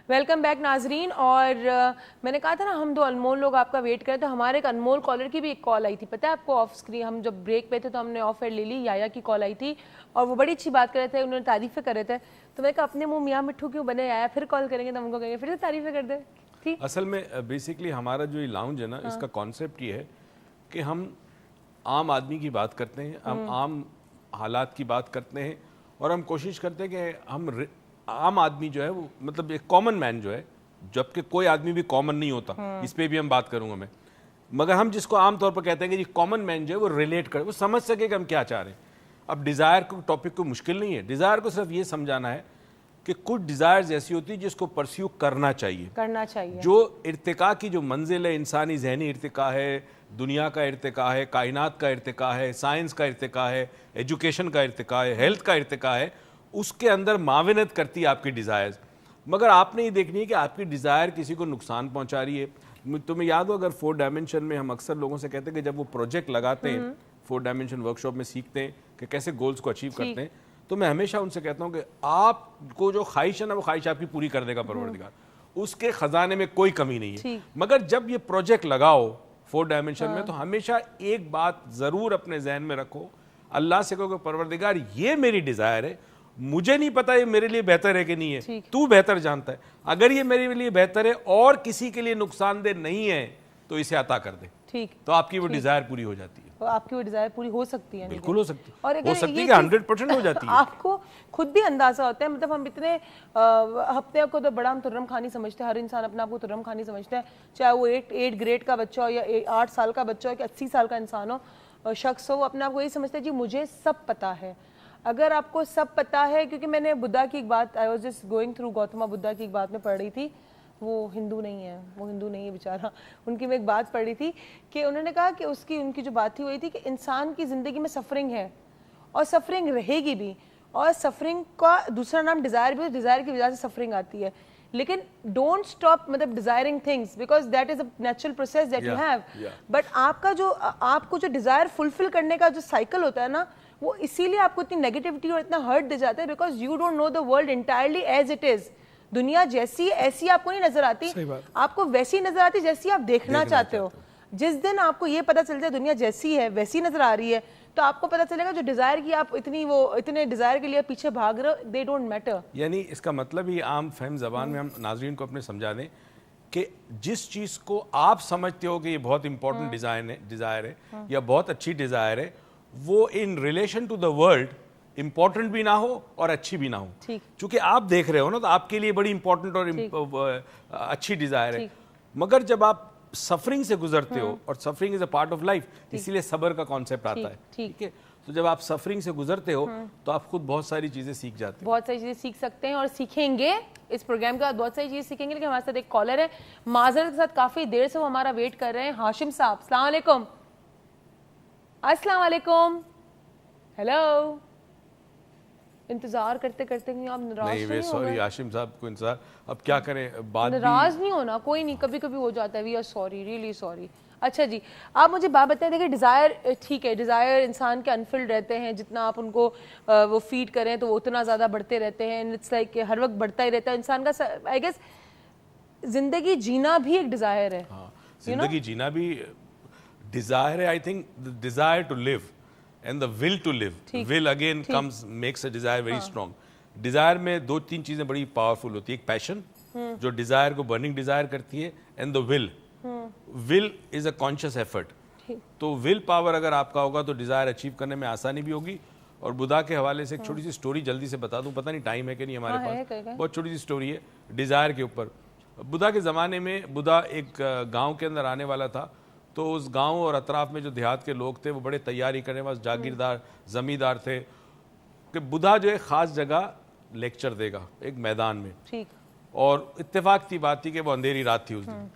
Welcome back ناظرین. اور میں نے کہا تھا نا ہم دو انمول لوگ آپ کا ویٹ کریں, تو ہمارے ایک انمول کالر کی بھی ایک کال آئی تھی, پتہ ہے آپ کو, آف اسکرین. ہم جب بریک پہ تھے تو ہم نے آف ایئر لے لی, یا کی کال آئی تھی اور وہ بڑی اچھی بات کر رہے تھے, انہوں نے تعریفیں کر رہے تھے. تو میں کہا اپنے منہ میاں مٹھو کیوں بنے, آیا پھر کال کریں گے تو ہم کو کہیں گے پھر سے تعریفیں کر دیں. ٹھیک, اصل میں بیسکلی ہمارا جو یہ لاؤنج ہے نا, اس کا کانسیپٹ یہ ہے کہ ہم عام آدمی کی بات کرتے ہیں, ہم عام حالات کی بات کرتے ہیں, اور ہم کوشش کرتے ہیں کہ ہم عام آدمی جو ہے وہ مطلب ایک کامن مین جو ہے, جبکہ کوئی آدمی بھی کامن نہیں ہوتا, اس پہ بھی ہم بات کروں گا میں, مگر ہم جس کو عام طور پر کہتے ہیں کہ یہ کامن مین جو ہے وہ ریلیٹ کرے, وہ سمجھ سکے کہ ہم کیا چاہ رہے ہیں. اب ڈیزائر کو ٹاپک کو مشکل نہیں ہے, ڈیزائر کو صرف یہ سمجھانا ہے کہ کچھ ڈیزائرز ایسی ہوتی ہیں جس کو پرسیو کرنا چاہیے, جو ارتقاء کی جو منزل ہے, انسانی ذہنی ارتقاء ہے, دنیا کا ارتقاء ہے, کائنات کا ارتقاء ہے, سائنس کا ارتقاء ہے, ایجوکیشن کا ارتقاء ہے, ہیلتھ کا ارتقاء ہے, اس کے اندر معاونت کرتی ہے آپ کی ڈیزائرز. مگر آپ نے یہ دیکھنی ہے کہ آپ کی ڈیزائر کسی کو نقصان پہنچا رہی ہے. تمہیں یاد ہو اگر 4 ڈائمنشن میں ہم اکثر لوگوں سے کہتے ہیں کہ جب وہ پروجیکٹ لگاتے ہیں 4 ڈائمنشن ورکشاپ میں سیکھتے ہیں کہ کیسے گولز کو اچیو کرتے ہیں, تو میں ہمیشہ ان سے کہتا ہوں کہ آپ کو جو خواہش ہے نا, وہ خواہش آپ کی پوری کر دے گا پروردگار, اس کے خزانے میں کوئی کمی نہیں ہے. مگر جب یہ پروجیکٹ لگاؤ 4 ڈائمنشن میں, تو ہمیشہ ایک بات ضرور اپنے ذہن میں رکھو, اللہ سے کہو کہ پروردگار یہ میری ڈیزائر ہے, مجھے نہیں پتا یہ میرے لیے بہتر ہے کہ نہیں ہے, تو بہتر جانتا ہے, اگر یہ میرے لیے بہتر ہے اور کسی کے لیے نقصان دہ نہیں ہے تو اسے عطا کر دے. ٹھیک, تو آپ کی وہ ڈیزائر پوری ہو جاتی ہے. آپ کی وہ ڈیزائر پوری ہو سکتی ہے, بالکل ہو سکتی ہے, اور ہو سکتی ہے کہ 100% ہو جاتی ہے. آپ کو خود بھی اندازہ ہوتا ہے, مطلب ہم اتنے ہفتے کو تو بڑا ہم ترم خانی سمجھتے ہیں, ہر انسان اپنا آپ کو ترم خانی سمجھتا ہے, چاہے وہ 8 گریڈ کا بچہ ہو یا 8 سال کا بچہ ہو کہ 80 سال کا انسان ہو, شخص ہو, وہ اپنے آپ کو یہی سمجھتا ہے جی مجھے سب پتہ ہے. اگر آپ کو سب پتہ ہے, کیونکہ میں نے بدھا کی ایک بات, I was just going through Gautama Buddha کی ایک بات میں پڑھ رہی تھی, وہ ہندو نہیں ہے بیچارہ, ان کی میں ایک بات پڑھ رہی تھی کہ انہوں نے کہا کہ ان کی جو بات تھی وہی تھی کہ انسان کی زندگی میں سفرنگ ہے اور سفرنگ رہے گی بھی, اور سفرنگ کا دوسرا نام ڈیزائر بھی ہے, ڈیزائر کی وجہ سے سفرنگ آتی ہے, لیکن ڈونٹ اسٹاپ مطلب desiring things because that is a natural process that you have. But آپ کو جو ڈیزائر فلفل کرنے کا جو سائیکل ہوتا ہے نا, وہ اسی لیے آپ کو اتنی نیگیٹیوٹی اور اتنا ہرٹ دے جاتا ہے, because you don't know the world entirely as it is. دنیا جیسی ایسی آپ کو نہیں نظر آتی, آپ کو ویسی نظر آتی جیسی آپ دیکھنا چاہتے ہو. جس دن آپ کو یہ پتہ چل جائے دنیا جیسی ہے ویسی نظر آ رہی ہے, تو آپ کو پتہ چلے گا جو ڈیزائر کی آپ اتنے ڈیزائر کے لیے پیچھے بھاگ رہے ہو, دے ڈونٹ میٹر. یعنی اس کا مطلب یہ عام فہم زبان میں ہم ناظرین کو اپنے سمجھا دیں کہ جس چیز کو آپ سمجھتے ہو کہ یہ بہت امپورٹنٹ ڈیزائر ہے یا بہت اچھی ڈیزائر ہے, وہ in relation to the world important بھی نہ ہو اور اچھی بھی نہ ہو. چونکہ آپ دیکھ رہے ہو نا, تو آپ کے لیے بڑی امپورٹنٹ اور اچھی ڈیزائر ہے, مگر جب آپ سفرنگ سے گزرتے ہو, اور suffering is a part of life, اسی لیے صبر کا کانسیپٹ آتا ہے, ٹھیک ہے, تو جب آپ سفرنگ سے گزرتے ہو تو آپ خود بہت ساری چیزیں سیکھ جاتے ہیں, بہت ساری چیزیں سیکھ سکتے ہیں اور سیکھیں گے اس پروگرام کے بعد, بہت ساری چیزیں سیکھیں گے. لیکن ہمارے ساتھ ایک کالر ہے, معذرت کے ساتھ کافی دیر سے وہ ہمارا ویٹ کر رہے ہیں, ہاشم صاحب. السلام علیکم. السلام علیکم. ہیلو, انتظار کرتے کرتے آپ ناراض نہیں, سوری ہاشم صاحب کو انتظار, اب کیا کریں, بات ناراض نہیں ہونا, کوئی نہیں, کبھی کبھی ہو جاتا ہے, we are sorry, really sorry. اچھا جی, آپ مجھے بات بتائیں, دیکھیں ڈیزائر ٹھیک ہے, ڈیزائر انسان کے انفلڈ رہتے ہیں, جتنا آپ ان کو وہ فیڈ کریں تو وہ اتنا زیادہ بڑھتے رہتے ہیں, اٹس لائک ہر وقت بڑھتا ہی رہتا ہے انسان کا. آئی گیس زندگی جینا بھی ایک ڈیزائر ہے. ہاں, زندگی جینا بھی ڈیزائر ہے. I think desire to live and the will to live, will again comes makes a desire very strong. Dzire میں 2-3 چیزیں بڑی پاورفل ہوتی ہے, ایک پیشن جو ڈیزائر کو برننگ ڈیزائر کرتی ہے, and the will is a conscious effort. تو ول پاور اگر آپ کا ہوگا تو ڈیزائر اچیو کرنے میں آسانی بھی ہوگی. اور بدھا کے حوالے سے ایک چھوٹی سی سٹوری جلدی سے بتا دوں, پتہ نہیں ٹائم ہے کہ نہیں ہمارے پاس, بہت چھوٹی سی سٹوری ہے ڈیزائر کے اوپر. بدھا کے زمانے میں بدھا ایک گاؤں کے اندر آنے والا تھا, تو اس گاؤں اور اطراف میں جو دیہات کے لوگ تھے وہ بڑے تیاری کرنے والے جاگیردار زمیندار تھے کہ بدھا جو ایک خاص جگہ لیکچر دے گا, ایک میدان میں, اور اتفاق کی بات تھی کہ وہ اندھیری رات تھی اس دن.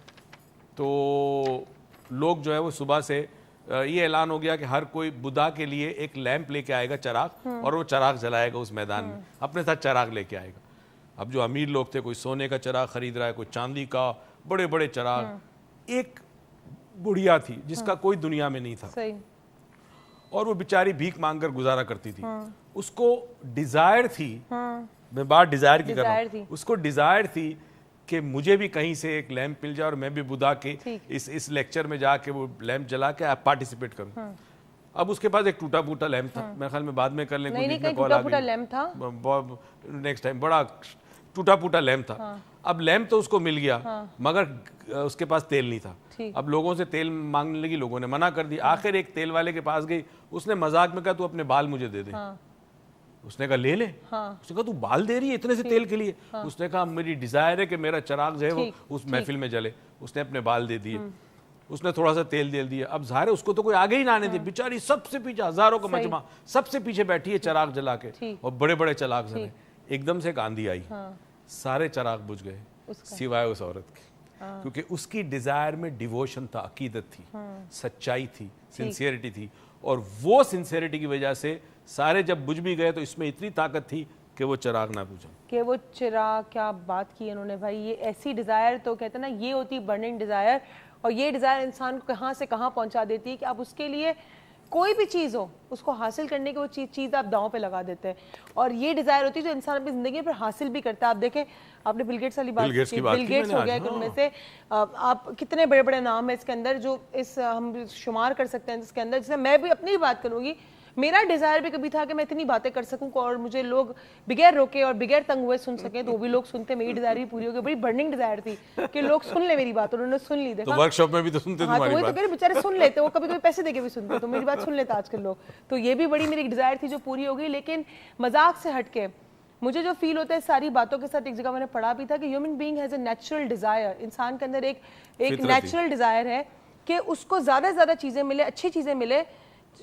تو لوگ جو ہے وہ صبح سے یہ اعلان ہو گیا کہ ہر کوئی بدھا کے لیے ایک لیمپ لے کے آئے گا, چراغ, اور وہ چراغ جلائے گا اس میدان میں, اپنے ساتھ چراغ لے کے آئے گا. اب جو امیر لوگ تھے, کوئی سونے کا چراغ خرید رہا ہے, کوئی چاندی کا, بڑے بڑے چراغ. ایک بڑھیا تھی جس کا کوئی دنیا میں نہیں تھا, اور وہ بیچاری بھیک مانگ کر گزارا کرتی تھی. اس کو ڈیزائر تھی, میں بات ڈیزائر کی کر رہا ہوں, اس کو ڈیزائر تھی کہ مجھے بھی کہیں سے ایک لیمپ مل جائے اور میں بھی بدھا کے اس لیکچر میں جا کے وہ لیمپ جلا کے پارٹیسپیٹ کروں. اب اس کے پاس ایک ٹوٹا پھوٹا لیمپ تھا, میرے خیال میں بعد میں کر لیں, کوئی بیچ میں کال آ گئی, نیکسٹ ٹائم, بڑا ٹوٹا پھوٹا لیمپ تھا. اب لیمپ تو اس کو مل گیا مگر اس کے پاس تیل نہیں تھا. اب لوگوں سے تیل مانگنے لگی, لوگوں نے منع کر دی. آخر ایک تیل والے کے پاس گئی, اس نے مذاق میں کہا تو اپنے بال مجھے دے دے. اس نے کہا لے لے. اس نے کہا تو بال دے رہی ہے اتنے سے تیل کے لیے؟ اس نے کہا میری ڈیزائر ہے کہ میرا چراغ جو ہے وہ اس محفل میں جلے. اس نے اپنے بال دے دیے, اس نے تھوڑا سا تیل دے دیا. اب ظاہر ہے اس کو تو کوئی آگے ہی نہ آنے دے, بیچاری سب سے پیچھے, ہزاروں کا مجمع سب سے پیچھے بیٹھی ہے چراغ جلا کے, اور بڑے بڑے چراغ جلے. ایک دم سے ایک آندھی آئی, سارے چراغ بجھ گئے سوائے اس عورت کے, کیونکہ اس کی ڈیزائر میں ڈیووشن تھا, عقیدت تھی, سچائی تھی, سنسیئرٹی تھی, اور وہ سنسیئرٹی کی وجہ سے سارے جب بجھ بھی گئے تو اس میں اتنی طاقت تھی کہ وہ چراغ نہ بجھا. کہ وہ چراغ, کیا بات کی انہوں نے بھائی. یہ ایسی ڈیزائر تو کہتے ہیں نا, یہ ہوتی برننگ ڈیزائر, اور یہ ڈیزائر انسان کو کہاں سے کہاں پہنچا دیتی ہے کہ آپ اس کے لیے کوئی بھی چیز ہو, اس کو حاصل کرنے کی وہ چیز آپ داؤں پہ لگا دیتے ہیں. اور یہ ڈیزائر ہوتی ہے جو انسان اپنی زندگی میں حاصل بھی کرتا ہے. آپ دیکھیں, آپ نے بل گیٹس والی بات کی, بل گیٹس ہو گیا کہ ان میں سے آپ کتنے بڑے بڑے نام ہیں اس کے اندر جو اس ہم شمار کر سکتے ہیں اس کے اندر. جیسے میں بھی اپنی بات کروں گی, میرا ڈیزائر بھی کبھی تھا کہ میں اتنی باتیں کر سکوں اور مجھے لوگ بغیر روکے اور بغیر تنگ ہوئے سن سکیں, تو وہ بھی لوگ سنتے. میری ڈیزائر بھی پوری ہو گئی. بڑی برننگ ڈیزائر تھی کہ لوگ سن لیں میری بات, انہوں نے سن لی. دیکھا ورک شاپ میں بھی تو سنتے تمہاری بات, تو بیچارے سن لیتے, وہ کبھی کبھی پیسے دے کے بھی سنتے, تو میری بات سن لیتا آج کل لوگ. تو یہ بھی بڑی میری ڈیزائر تھی جو پوری ہو گئی. لیکن مذاق سے ہٹ کے مجھے جو فیل ہوتا ہے ساری باتوں کے ساتھ, ایک جگہ میں نے پڑھا بھی تھا کہ human being has a natural Dzire. انسان کے اندر ایک نیچرل ڈیزائر ہے کہ اس کو زیادہ سے زیادہ چیزیں ملے, اچھی چیزیں ملے,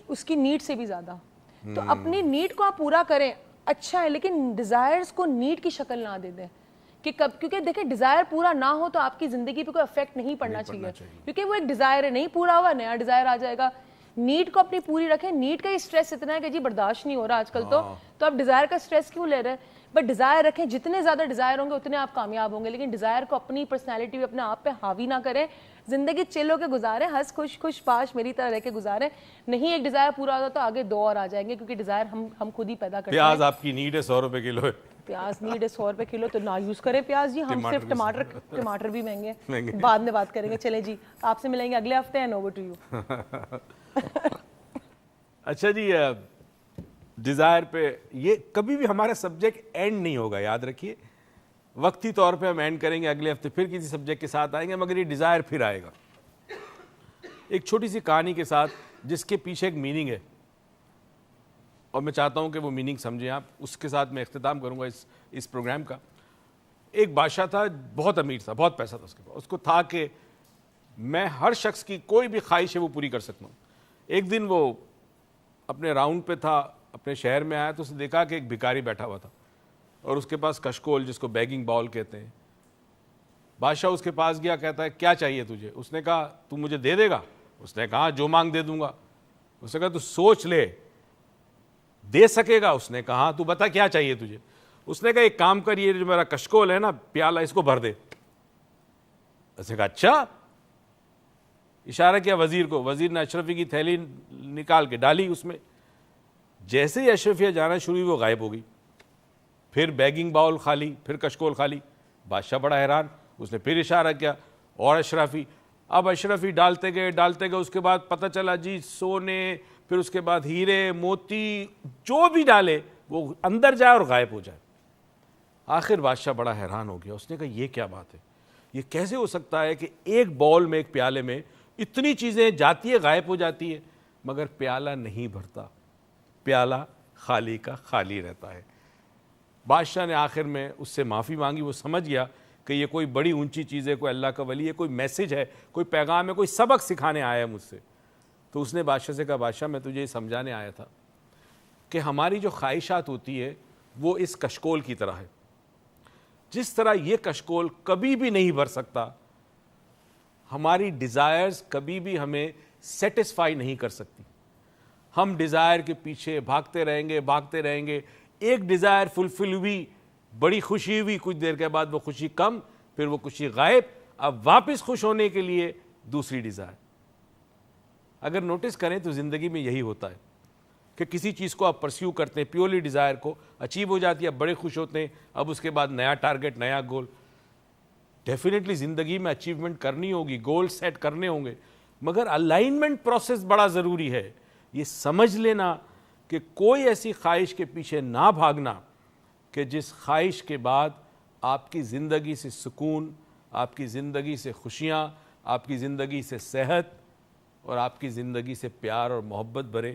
اس کی نیڈ سے بھی زیادہ. تو اپنی نیڈ کو آپ پورا کریں, اچھا ہے, لیکن ڈیزائرز کو نیڈ کی شکل نہ دے دیں. کہ کیونکہ دیکھیں ڈیزائر پورا نہ ہو تو آپ کی زندگی پہ کوئی افیکٹ نہیں پڑنا چاہیے, کیونکہ وہ ایک ڈیزائر ہے, نہیں پورا ہوا نیا ڈیزائر آ جائے گا. نیڈ کو اپنی پوری رکھیں. نیڈ کا ہی اسٹریس اتنا ہے کہ جی برداشت نہیں ہو رہا آج کل, تو آپ ڈیزائر کا اسٹریس کیوں لے رہے ہیں؟ بٹ ڈیزائر رکھیں, جتنے زیادہ ڈیزائر ہوں گے اتنے آپ کامیاب ہوں گے. لیکن ڈیزائر کو اپنی پرسنالٹی پہ, اپنے آپ پہ حاوی نہ کریں. زندگی چل ہو کے گزاریں, ہنس خوش خوش پاش میری طرح رہ کے گزاریں. نہیں ایک ڈیزائر پورا ہوتا تو آگے 2 اور آ جائیں گے, کیونکہ ڈیزائر ہم خود ہی پیدا کرتے ہیں. پیاز آپ کی نیڈ ہے 100 روپے کلو ہے, پیاز نیڈ ہے 100 روپے کلو, تو نہ یوز کریں پیاز جی. ہم صرف ٹماٹر بھی مہنگے, بعد میں بات کریں گے. چلیں جی, آپ سے ملیں گے اگلے ہفتے, اینڈ اوور ٹو یو. اچھا جی, ڈیزائر پہ یہ کبھی بھی ہمارا سبجیکٹ اینڈ نہیں ہوگا, یاد رکھیے. وقتی طور پہ ہم اینڈ کریں گے, اگلے ہفتے پھر کسی سبجیکٹ کے ساتھ آئیں گے, مگر یہ ڈیزائر پھر آئے گا. ایک چھوٹی سی کہانی کے ساتھ جس کے پیچھے ایک میننگ ہے, اور میں چاہتا ہوں کہ وہ میننگ سمجھیں آپ. اس کے ساتھ میں اختتام کروں گا اس پروگرام کا. ایک بادشاہ تھا, بہت امیر تھا, بہت پیسہ تھا اس کے پاس. اس کو تھا کہ میں ہر شخص کی کوئی بھی خواہش ہے وہ پوری کر سکتا ہوں. ایک دن وہ اپنے راؤنڈ پہ تھا, اپنے شہر میں آیا, تو اس نے دیکھا کہ ایک بھکاری بیٹھا ہوا تھا اور اس کے پاس کشکول, جس کو بیگنگ باؤل کہتے ہیں. بادشاہ اس کے پاس گیا, کہتا ہے کیا چاہیے تجھے؟ اس نے کہا تو مجھے دے دے گا؟ اس نے کہا جو مانگ دے دوں گا. اس نے کہا تو سوچ لے, دے سکے گا؟ اس نے کہا تو بتا کیا چاہیے تجھے. اس نے کہا ایک کام کر, یہ جو میرا کشکول ہے نا, پیالہ, اس کو بھر دے. اس نے کہا اچھا. اشارہ کیا وزیر کو, وزیر نے اشرفی کی تھیلی نکال کے ڈالی اس میں. جیسے ہی اشرفیہ جانا شروع ہوئی وہ غائب ہو گئی. پھر بیگنگ باؤل خالی, پھر کشکول خالی. بادشاہ بڑا حیران, اس نے پھر اشارہ کیا اور اشرفی. اب اشرفی ڈالتے گئے. اس کے بعد پتہ چلا جی سونے, پھر اس کے بعد ہیرے موتی, جو بھی ڈالے وہ اندر جائے اور غائب ہو جائے. آخر بادشاہ بڑا حیران ہو گیا. اس نے کہا یہ کیا بات ہے, یہ کیسے ہو سکتا ہے کہ ایک باؤل میں, ایک پیالے میں اتنی چیزیں جاتی ہے, غائب ہو جاتی ہے, مگر پیالہ نہیں بھرتا, پیالہ خالی کا خالی رہتا ہے. بادشاہ نے آخر میں اس سے معافی مانگی. وہ سمجھ گیا کہ یہ کوئی بڑی اونچی چیز ہے, کوئی اللہ کا ولی ہے, کوئی میسج ہے, کوئی پیغام ہے, کوئی سبق سکھانے آیا ہے مجھ سے. تو اس نے بادشاہ سے کہا بادشاہ میں تجھے یہ سمجھانے آیا تھا کہ ہماری جو خواہشات ہوتی ہے وہ اس کشکول کی طرح ہے. جس طرح یہ کشکول کبھی بھی نہیں بھر سکتا, ہماری ڈیزائرز کبھی بھی ہمیں سیٹسفائی نہیں کر سکتی. ہم ڈیزائر کے پیچھے بھاگتے رہیں گے. ایک ڈیزائر فلفل ہوئی, بڑی خوشی ہوئی, کچھ دیر کے بعد وہ خوشی کم, پھر وہ خوشی غائب. اب واپس خوش ہونے کے لیے دوسری ڈیزائر. اگر نوٹس کریں تو زندگی میں یہی ہوتا ہے کہ کسی چیز کو آپ پرسیو کرتے ہیں, پیورلی ڈیزائر کو, اچیو ہو جاتی ہے, اب بڑے خوش ہوتے ہیں, اب اس کے بعد نیا ٹارگٹ, نیا گول. ڈیفینیٹلی زندگی میں اچیومنٹ کرنی ہوگی, گول سیٹ کرنے ہوں گے, مگر الائنمنٹ پروسیس بڑا ضروری ہے. یہ سمجھ لینا کہ کوئی ایسی خواہش کے پیچھے نہ بھاگنا کہ جس خواہش کے بعد آپ کی زندگی سے سکون, آپ کی زندگی سے خوشیاں, آپ کی زندگی سے صحت اور آپ کی زندگی سے پیار اور محبت بھرے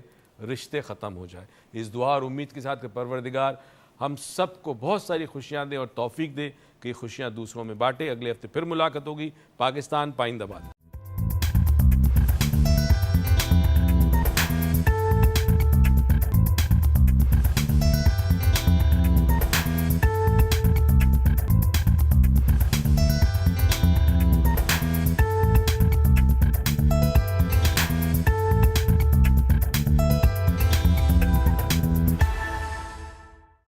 رشتے ختم ہو جائے. اس دعا اور امید کے ساتھ کہ پروردگار ہم سب کو بہت ساری خوشیاں دے اور توفیق دے کہ یہ خوشیاں دوسروں میں بانٹے. اگلے ہفتے پھر ملاقات ہوگی. پاکستان پائندہ باد.